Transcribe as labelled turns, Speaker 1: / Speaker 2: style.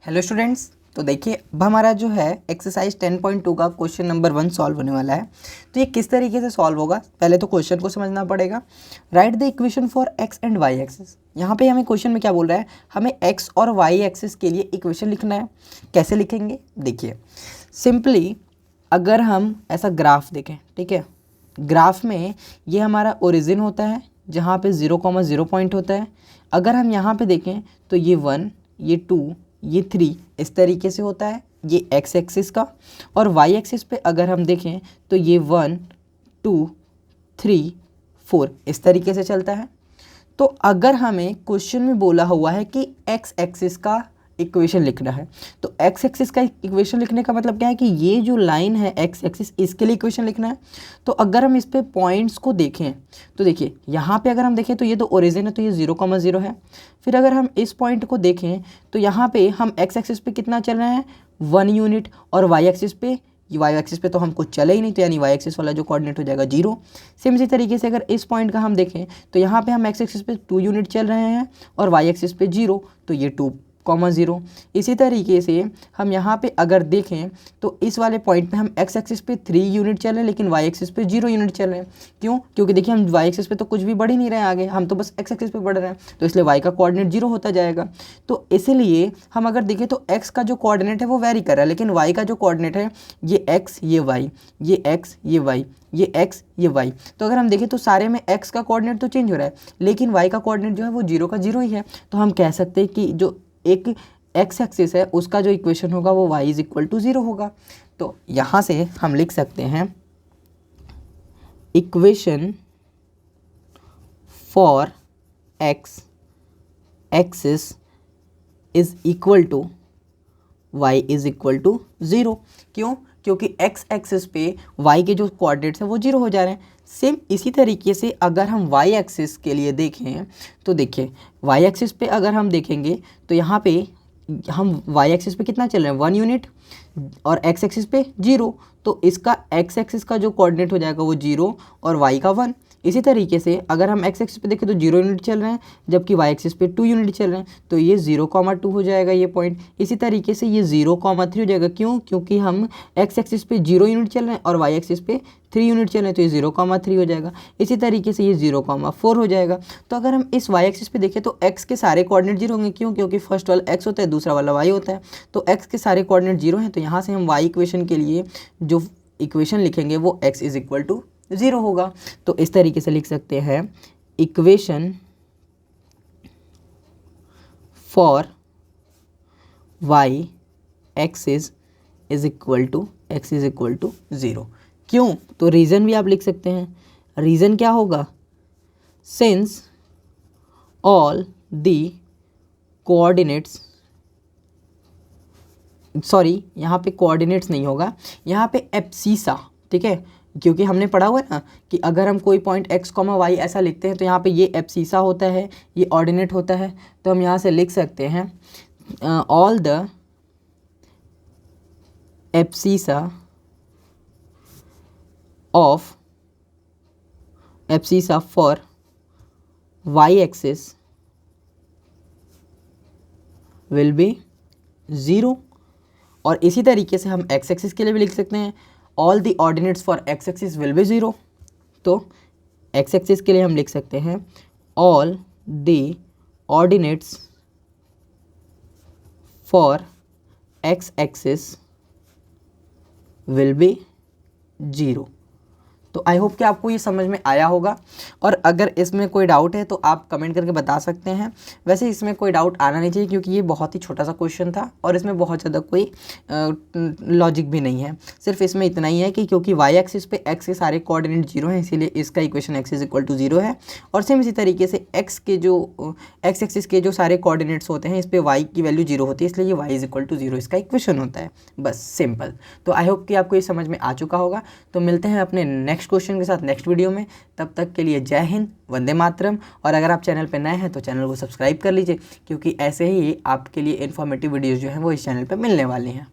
Speaker 1: Hello students, तो देखिए अब हमारा जो है एक्सरसाइज 10.2 का क्वेश्चन नंबर 1 सॉल्व होने वाला है। तो ये किस तरीके से सॉल्व होगा, पहले तो क्वेश्चन को समझना पड़ेगा। Write the equation for X and Y axis. यहाँ पे हमें क्वेश्चन में क्या बोल रहा है, हमें एक्स और वाई एक्सिस के लिए इक्वेशन लिखना है। कैसे लिखेंगे, देखिए सिंपली अगर हम ऐसा ग्राफ देखें, ठीक है, ग्राफ में ये हमारा ओरिजिन होता है जहाँ पे 0,0 पॉइंट होता है। अगर हम यहाँ पे देखें तो ये 1, ये 2, ये 3 इस तरीके से होता है, ये एक्स एक्सिस का। और वाई एक्सिस पे अगर हम देखें तो ये 1, 2, 3, 4 इस तरीके से चलता है। तो अगर हमें क्वेश्चन में बोला हुआ है कि एक्स एक्सिस का इक्वेशन लिखना है, तो एक्स एक्सिस का इक्वेशन लिखने का मतलब क्या है कि ये जो लाइन है एक्स एक्सिस, इसके लिए इक्वेशन लिखना है। तो अगर हम इस पे पॉइंट्स को देखें तो देखिए यहाँ पे अगर हम देखें तो ये तो ओरिजिन है, तो ये 0,0 है। फिर अगर हम इस पॉइंट को देखें तो यहाँ पे हम एक्स एक्सिस पे कितना चल रहे हैं, 1 यूनिट, और वाई एक्सिस पे तो हम कुछ चले ही नहीं, तो यानी वाई एक्सिस वाला जो कोऑर्डिनेट हो जाएगा 0। सेम इसी तरीके से अगर इस पॉइंट का हम देखें तो यहाँ पे हम एक्स एक्सिस पे 2 यूनिट चल रहे हैं और वाई एक्सिस पे 0, तो ये 2,0। इसी तरीके से हम यहाँ पे अगर देखें तो इस वाले पॉइंट पे हम एक्स एक्सिस पे 3 यूनिट चल रहे हैं लेकिन वाई एक्सिस पे 0 यूनिट चल रहे हैं। क्यों? क्योंकि देखिए हम वाई एक्सिस पे तो कुछ भी बढ़ ही नहीं रहे हैं आगे, हम तो बस एक्स एक्सिस पे बढ़ रहे हैं, तो इसलिए वाई का कोऑर्डिनेट 0 होता जाएगा। तो इसलिए हम अगर देखें तो एक्स का जो कोऑर्डिनेट है वो वेरी कर रहा है, लेकिन वाई का जो कोऑर्डिनेट है ये एक्स, ये वाई, ये एक्स, ये वाई, ये एक्स, ये वाई। तो अगर हम देखें तो सारे में एक्स का कोऑर्डिनेट तो चेंज हो रहा है लेकिन वाई का कोऑर्डिनेट जो है वो 0 का 0 ही है। तो हम कह सकते हैं कि जो एक एक्स एक्सिस है उसका जो इक्वेशन होगा वो y इज इक्वल टू 0 होगा। तो यहाँ से हम लिख सकते हैं equation for X axis is equal to y is equal to 0। क्यों? क्योंकि x एक्सिस पे y के जो कोऑर्डिनेट्स हैं वो 0 हो जा रहे हैं। सेम इसी तरीके से अगर हम y एक्सिस के लिए देखें तो देखिए y एक्सिस पे अगर हम देखेंगे तो यहाँ पे हम y एक्सिस पे कितना चल रहे हैं, 1 यूनिट, और x एक्सिस पे 0, तो इसका x एक्सिस का जो कोऑर्डिनेट हो जाएगा वो 0 और y का 1। इसी तरीके से अगर हम x एक्सिस पे देखें तो 0 यूनिट चल रहे हैं जबकि y एक्सिस पे 2 यूनिट चल रहे हैं, तो ये 0,2 हो जाएगा ये पॉइंट। इसी तरीके से ये 0,3 हो जाएगा। क्यों? क्योंकि हम x एक्सिस पे 0 यूनिट चल रहे हैं और y एक्सिस पे 3 यूनिट चल रहे हैं, तो ये 0,3 हो जाएगा। इसी तरीके से ये 0,4 हो जाएगा। तो अगर हम इस y एक्सिस पे देखें तो x के सारे कोऑर्डिनेट 0 होंगे। क्यों? क्योंकि फर्स्ट वाला x होता है, दूसरा वाला y होता है, तो x के सारे कोऑर्डिनेट 0 हैं। तो यहाँ से हम y इक्वेशन के लिए जो इक्वेशन लिखेंगे वो x इज इक्वल टू 0 होगा। तो इस तरीके से लिख सकते हैं equation for y axis is equal to x is equal to 0। क्यों? तो रीज़न भी आप लिख सकते हैं। रीज़न क्या होगा, since all the coordinates, sorry यहाँ पे कोऑर्डिनेट्स नहीं होगा, यहाँ पे एब्सिसा, ठीक है, क्योंकि हमने पढ़ा हुआ है ना कि अगर हम कोई पॉइंट x, y ऐसा लिखते हैं तो यहाँ पे ये एब्सिसा होता है, ये ऑर्डिनेट होता है। तो हम यहाँ से लिख सकते हैं all the abscissa of abscissa for y axis will be 0। और इसी तरीके से हम x एक्सिस के लिए भी लिख सकते हैं all the ordinates for x axis will be 0। तो x एक्सिस के लिए हम लिख सकते हैं all the ordinates for x axis will be 0। तो आई होप कि आपको ये समझ में आया होगा, और अगर इसमें कोई डाउट है तो आप कमेंट करके बता सकते हैं। वैसे इसमें कोई डाउट आना नहीं चाहिए क्योंकि ये बहुत ही छोटा सा क्वेश्चन था और इसमें बहुत ज़्यादा कोई लॉजिक भी नहीं है। सिर्फ इसमें इतना ही है कि क्योंकि y एक्सिस पे x के सारे कोऑर्डिनेट 0 हैं इसीलिए इसका equation x is equal to 0 है। और सेम इसी तरीके से x एक्सिस के जो सारे कोऑर्डिनेट्स होते हैं इस पर y की वैल्यू 0 होती है, इसलिए ये y इज इक्वल टू 0 इसका इक्वेशन होता है। बस सिंपल। तो आई होप कि आपको ये समझ में आ चुका होगा। तो मिलते हैं अपने नेक्स्ट क्वेश्चन के साथ नेक्स्ट वीडियो में। तब तक के लिए जय हिंद, वंदे मातरम। और अगर आप चैनल पर नए हैं तो चैनल को सब्सक्राइब कर लीजिए क्योंकि ऐसे ही आपके लिए इन्फॉर्मेटिव वीडियोज़ जो हैं वो इस चैनल पर मिलने वाली हैं।